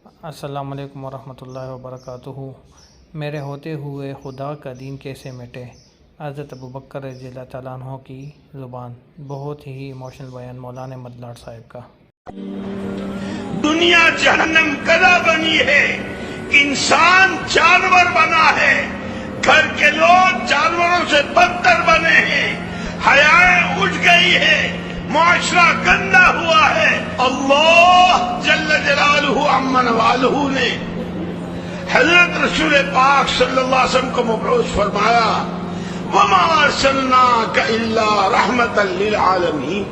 السلام علیکم ورحمۃ اللہ وبرکاتہ۔ میرے ہوتے ہوئے خدا کا دین کیسے مٹے، حضرت ابوبکر رضی اللہ تعالیٰ عنہ کی زبان۔ بہت ہی ایموشنل بیان مولانا احمد لاڈ صاحب کا۔ دنیا جہنم کدا بنی ہے، انسان جانور بنا ہے، گھر کے لوگ جانوروں سے بدتر بنے ہیں، حیائیں اٹھ گئی ہے، معاشرہ گندا ہوا ہے۔ اللہ جل جلالہ عمن والہ نے حضرت رسول پاک صلی اللہ علیہ وسلم کو مبعوث فرمایا، وما ارسلناک الا رحمتا للعالمین۔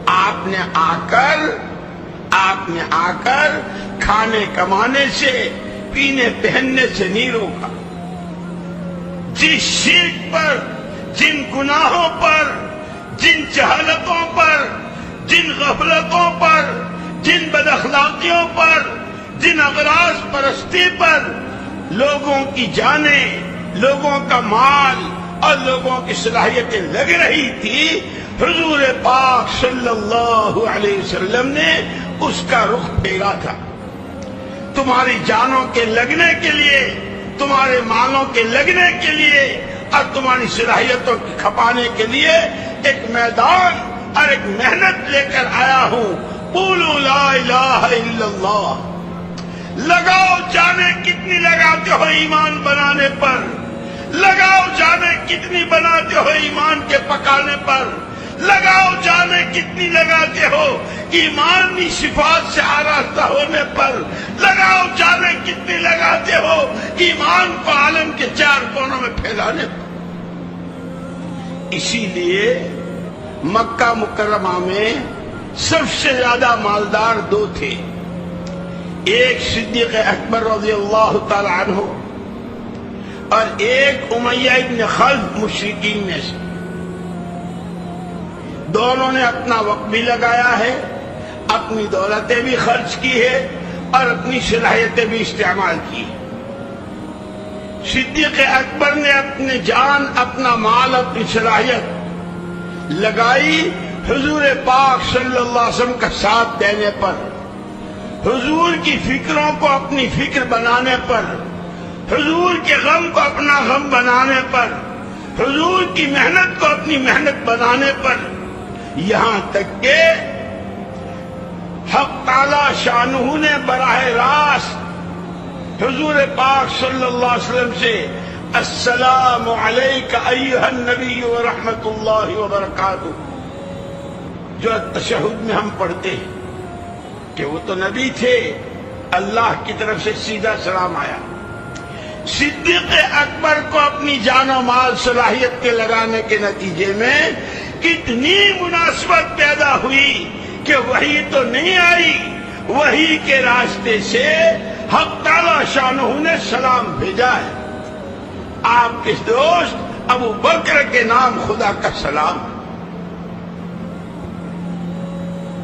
آپ نے آ کر کھانے کمانے سے، پینے پہننے سے نہیں روکا۔ جس شرک پر، جن گناہوں پر، جن جہالتوں پر، جن غفلتوں پر، جن بد اخلاقیوں پر، جن اغراض پرستی پر لوگوں کی جانیں، لوگوں کا مال اور لوگوں کی صلاحیتیں لگ رہی تھی، حضور پاک صلی اللہ علیہ وسلم نے اس کا رخ پھیرا تھا۔ تمہاری جانوں کے لگنے کے لیے، تمہارے مالوں کے لگنے کے لیے اور تمہاری صلاحیتوں کی کھپانے کے لیے ایک میدان اور ایک محنت لے کر آیا ہوں۔ قولوا لا الہ الا اللہ۔ لگاؤ جانے کتنی لگاتے ہو ایمان بنانے پر، لگاؤ جانے کتنی بناتے ہو ایمان کے پکانے پر، لگاؤ جانے کتنی لگاتے ہو ایمانی صفات سے آراستہ ہونے پر، لگاؤ جانے کتنی لگاتے ہو ایمان کو عالم کے چار کونوں میں پھیلانے پر۔ اسی لیے مکہ مکرمہ میں سب سے زیادہ مالدار دو تھے، ایک صدیق اکبر رضی اللہ تعالی عنہ اور ایک امیہ ابن خلف مشرکین میں سے۔ دونوں نے اپنا وقت بھی لگایا ہے، اپنی دولتیں بھی خرچ کی ہے اور اپنی صلاحیتیں بھی استعمال کی۔ صدیق اکبر نے اپنی جان، اپنا مال، اپنی صلاحیت لگائی حضور پاک صلی اللہ علیہ وسلم کا ساتھ دینے پر، حضور کی فکروں کو اپنی فکر بنانے پر، حضور کے غم کو اپنا غم بنانے پر، حضور کی محنت کو اپنی محنت بنانے پر، یہاں تک کہ حق تعالی شانہ نے براہ راست حضور پاک صلی اللہ علیہ وسلم سے السلام علیک ایھا النبی ورحمۃ اللہ وبرکاتہ، جو تشہد میں ہم پڑھتے ہیں کہ وہ تو نبی تھے، اللہ کی طرف سے سیدھا سلام آیا۔ صدیق اکبر کو اپنی جان و مال صلاحیت کے لگانے کے نتیجے میں کتنی مناسبت پیدا ہوئی کہ وحی تو نہیں آئی، وحی کے راستے سے حق تعالی شانہ نے سلام بھیجا ہے۔ آپ کے دوست ابو بکر کے نام خدا کا سلام،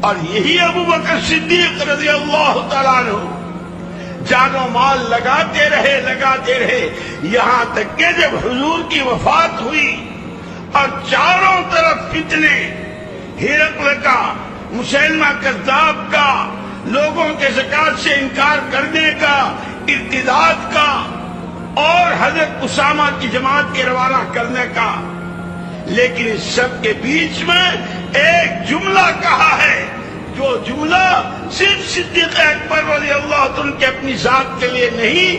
اور یہی ابو بکر صدیق رضی اللہ تعالیٰ عنہ جان و مال لگاتے رہے یہاں تک کہ جب حضور کی وفات ہوئی اور چاروں طرف فتنے، ہرقل کا، مسیلمہ کذاب کا، لوگوں کے زکوٰۃ سے انکار کرنے کا، ارتداد کا اور حضرت اسامہ کی جماعت کے روانہ کرنے کا، لیکن اس سب کے بیچ میں ایک جملہ کہا ہے، جو جملہ صرف صدیق اکبر رضی اللہ عنہ کے اپنی ذات کے لیے نہیں،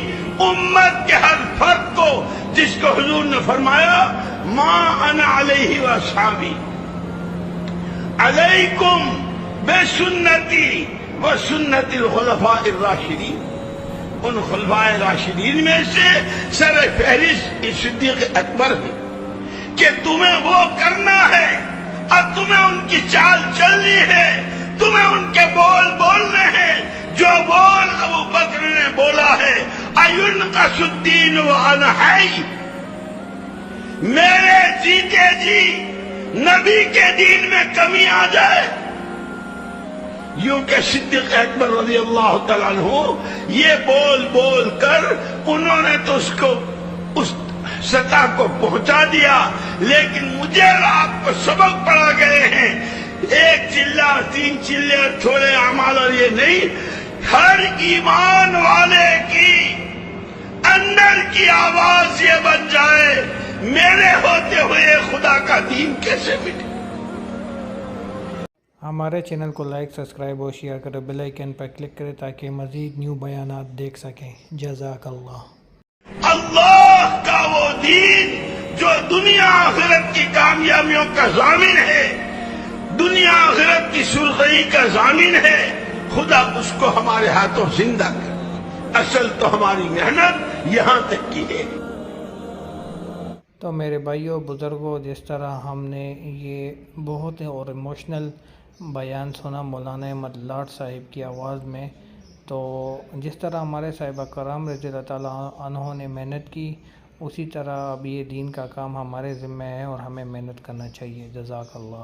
امت کے ہر فرد کو، جس کو حضور نے فرمایا ما انا علیہ واصحابی، علیکم بسنتی وسنت الخلفاء الراشدین۔ ان خلفاء راشدین میں سے سر فہرست صدیق اکبر ہے کہ تمہیں وہ کرنا ہے اور تمہیں ان کی چال چلنی ہے، تمہیں ان کے بول بولنے ہیں جو بول ابو بکر نے بولا ہے، اَيُنْقَصُ الدِّينُ وَأَنَا حَيٌّ، میرے جیتے جی نبی کے دین میں کمی آ جائے۔ یوں کہ صدیق اکبر رضی اللہ تعالیٰ عنہ یہ بول بول کر انہوں نے تو اس سطح کو پہنچا دیا، لیکن مجھے اور آپ کو سبق پڑا گئے ہیں، ایک چلہ، تین چلے، تھوڑے اعمال اور یہ نہیں، ہر ایمان والے کی اندر کی آواز یہ بن جائے، میرے ہوتے ہوئے خدا کا دین کیسے مٹے۔ ہمارے چینل کو لائک، سبسکرائب اور شیئر کریں، بیل آئیکن پر کلک کریں تاکہ مزید نیو بیانات دیکھ سکیں۔ جزاک اللہ۔ اللہ کا وہ دین جو دنیا آخرت کی کامیابیوں کا ضامن ہے، دنیا آخرت کی سرخی کا ضامن ہے، خدا اس کو ہمارے ہاتھوں زندہ کر۔ اصل تو ہماری محنت یہاں تک کی ہے۔ تو میرے بھائیوں بزرگوں، جس طرح ہم نے یہ بہت اور ایموشنل بیان سنا مولانا احمد لاٹ صاحب کی آواز میں، تو جس طرح ہمارے صاحبہ کرام رضی اللہ تعالیٰ عنہ نے محنت کی، اسی طرح اب یہ دین کا کام ہمارے ذمہ ہے اور ہمیں محنت کرنا چاہیے۔ جزاک اللہ۔